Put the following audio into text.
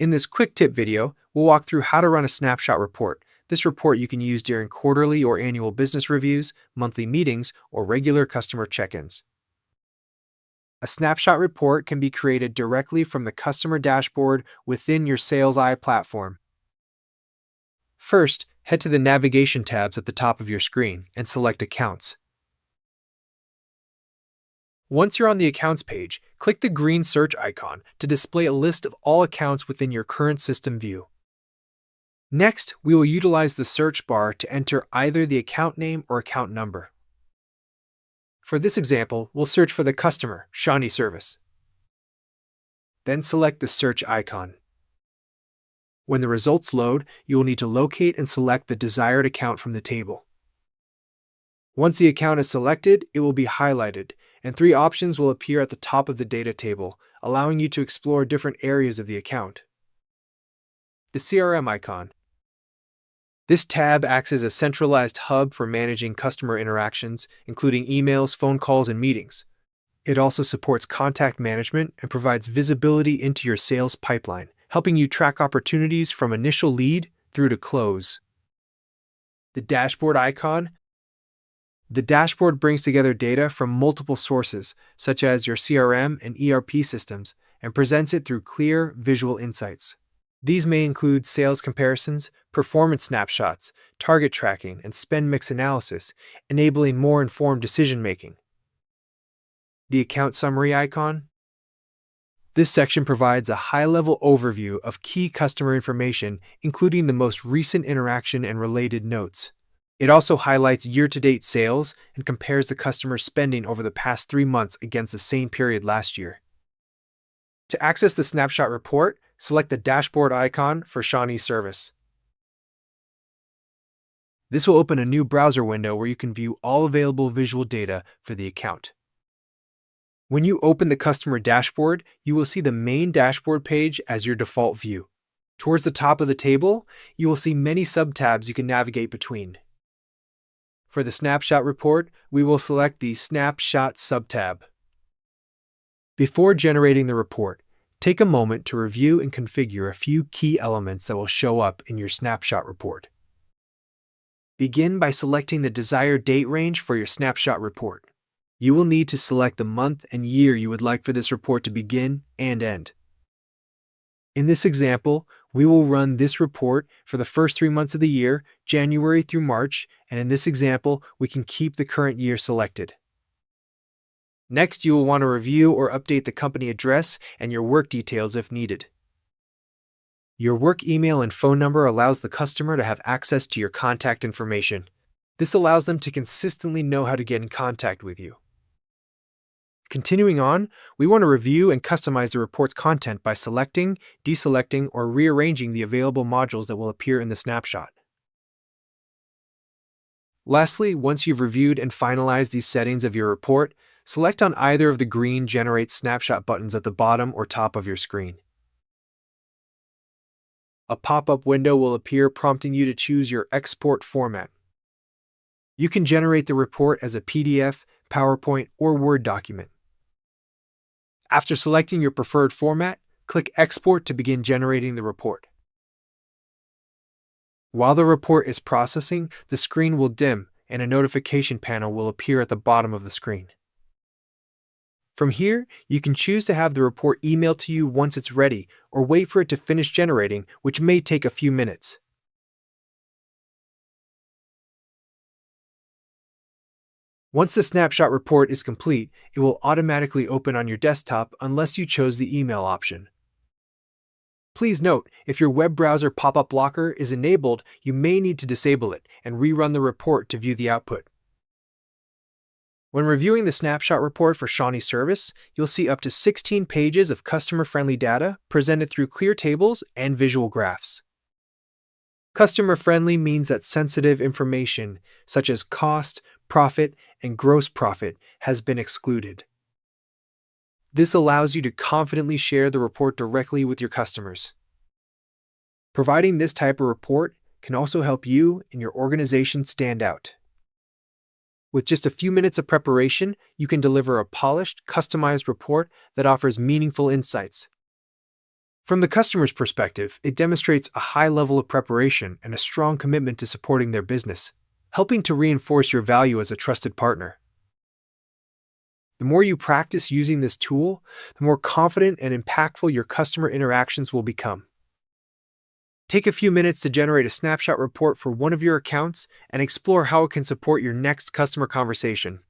In this quick tip video, we'll walk through how to run a snapshot report. This report you can use during quarterly or annual business reviews, monthly meetings, or regular customer check-ins. A snapshot report can be created directly from the customer dashboard within your Sales Eye platform. First, head to the navigation tabs at the top of your screen and select Accounts. Once you're on the Accounts page, click the green search icon to display a list of all accounts within your current system view. Next, we will utilize the search bar to enter either the account name or account number. For this example, we'll search for the customer, Shawnee Service. Then select the search icon. When the results load, you will need to locate and select the desired account from the table. Once the account is selected, it will be highlighted, and 3 options will appear at the top of the data table, allowing you to explore different areas of the account. The CRM icon. This tab acts as a centralized hub for managing customer interactions, including emails, phone calls, and meetings. It also supports contact management and provides visibility into your sales pipeline, helping you track opportunities from initial lead through to close. The dashboard icon. The dashboard brings together data from multiple sources, such as your CRM and ERP systems, and presents it through clear, visual insights. These may include sales comparisons, performance snapshots, target tracking, and spend mix analysis, enabling more informed decision-making. The account summary icon. This section provides a high-level overview of key customer information, including the most recent interaction and related notes. It also highlights year-to-date sales and compares the customer's spending over the past 3 months against the same period last year. To access the snapshot report, select the dashboard icon for Shawnee Service. This will open a new browser window where you can view all available visual data for the account. When you open the customer dashboard, you will see the main dashboard page as your default view. Towards the top of the table, you will see many sub-tabs you can navigate between. For the snapshot report, we will select the Snapshot sub-tab. Before generating the report, take a moment to review and configure a few key elements that will show up in your snapshot report. Begin by selecting the desired date range for your snapshot report. You will need to select the month and year you would like for this report to begin and end. In this example, we will run this report for the first 3 months of the year, January through March, and in this example, we can keep the current year selected. Next, you will want to review or update the company address and your work details if needed. Your work email and phone number allows the customer to have access to your contact information. This allows them to consistently know how to get in contact with you. Continuing on, we want to review and customize the report's content by selecting, deselecting, or rearranging the available modules that will appear in the snapshot. Lastly, once you've reviewed and finalized these settings of your report, select on either of the green Generate Snapshot buttons at the bottom or top of your screen. A pop-up window will appear prompting you to choose your export format. You can generate the report as a PDF, PowerPoint, or Word document. After selecting your preferred format, click Export to begin generating the report. While the report is processing, the screen will dim and a notification panel will appear at the bottom of the screen. From here, you can choose to have the report emailed to you once it's ready or wait for it to finish generating, which may take a few minutes. Once the snapshot report is complete, it will automatically open on your desktop unless you chose the email option. Please note, if your web browser pop-up blocker is enabled, you may need to disable it and rerun the report to view the output. When reviewing the snapshot report for Shawnee Service, you'll see up to 16 pages of customer-friendly data presented through clear tables and visual graphs. Customer-friendly means that sensitive information, such as cost, profit, and gross profit, has been excluded. This allows you to confidently share the report directly with your customers. Providing this type of report can also help you and your organization stand out. With just a few minutes of preparation, you can deliver a polished, customized report that offers meaningful insights. From the customer's perspective, it demonstrates a high level of preparation and a strong commitment to supporting their business, helping to reinforce your value as a trusted partner. The more you practice using this tool, the more confident and impactful your customer interactions will become. Take a few minutes to generate a snapshot report for one of your accounts and explore how it can support your next customer conversation.